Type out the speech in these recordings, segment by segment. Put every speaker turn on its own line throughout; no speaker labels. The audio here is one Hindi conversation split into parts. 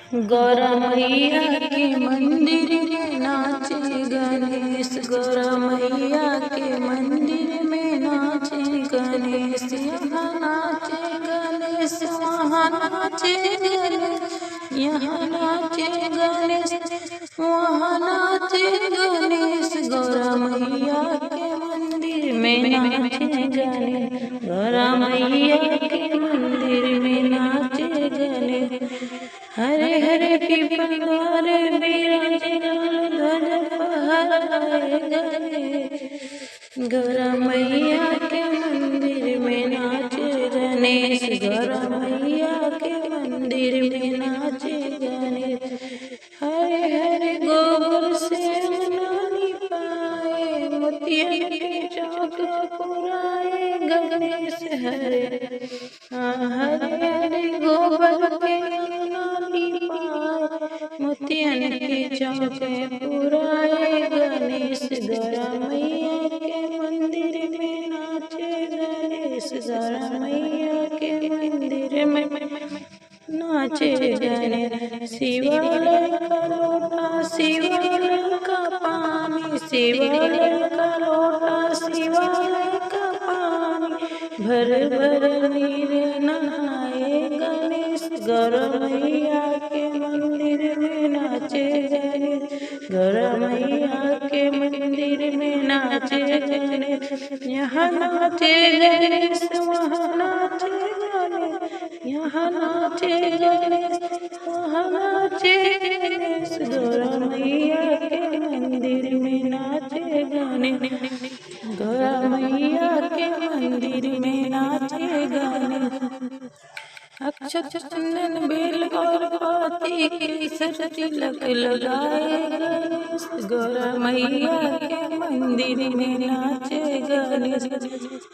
गौरा मैया के मंदिर में नाचे गणेश, गौरा मैया के मंदिर में नाचे गणेश, यहाँ नाचे गणेश वहाँ नाचे गणेश, यहाँ नाचे गणेश वहाँ नाचे गणेश, गौरा मैया के मंदिर में नाचे गणेश, गौरा मैया के मंदिर में नाचे गणेश। हरे हरे पीपल द्वारे बिराजे ध्वज फहराए गणेश, गौरा मैया के मंदिर में नाचे गणेश, गौरा मैया के मंदिर में नाचे गणेश। हरे हरे गोबर से मनानी पाए, मोतियन के चौक पुराए गणेश, हरे हरे गोबर के मोतियन के चौके पुराए गणेश, गौरा मैया के मंदिर में नाचे गणेश, गौरा मैया के मंदिर में नाचे गणेश। शिवालय का लोटा शिवालय का पानी, शिवालय का लोटा शिवालय का पानी, भर भर नीर नहाए गणेश, गौरा मैया के मंदिर में नाचे गणेश, गौरा मैया के मंदिर में नाचे गणेश, यहाँ नाचे गणेश वहाँ नाचे गणेश, यहाँ नाचे गणेश वहाँ नाचे गणेश, गौरा मैया के मंदिर में नाचे गणेश, गौरा मैया के मंदिर में नाचे गणेश। अक्षत चंदन बेल और पाती केसर तिलक लगाए गणेश, गौरा मैया के मंदिर में नाचे गणेश,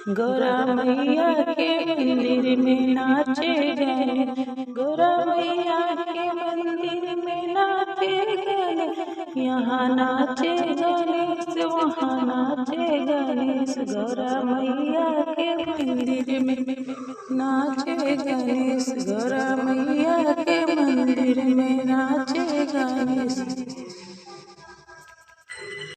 गौरा मैया के मंदिर में नाचे गणेश, गौरा मैया के मंदिर में नाचे गणेश, यहाँ नाचे गणेश वहाँ नाचे गणेश, गौरा मैया के मंदिर में नाचे गणेश, गौरा मैया के मंदिर में नाचे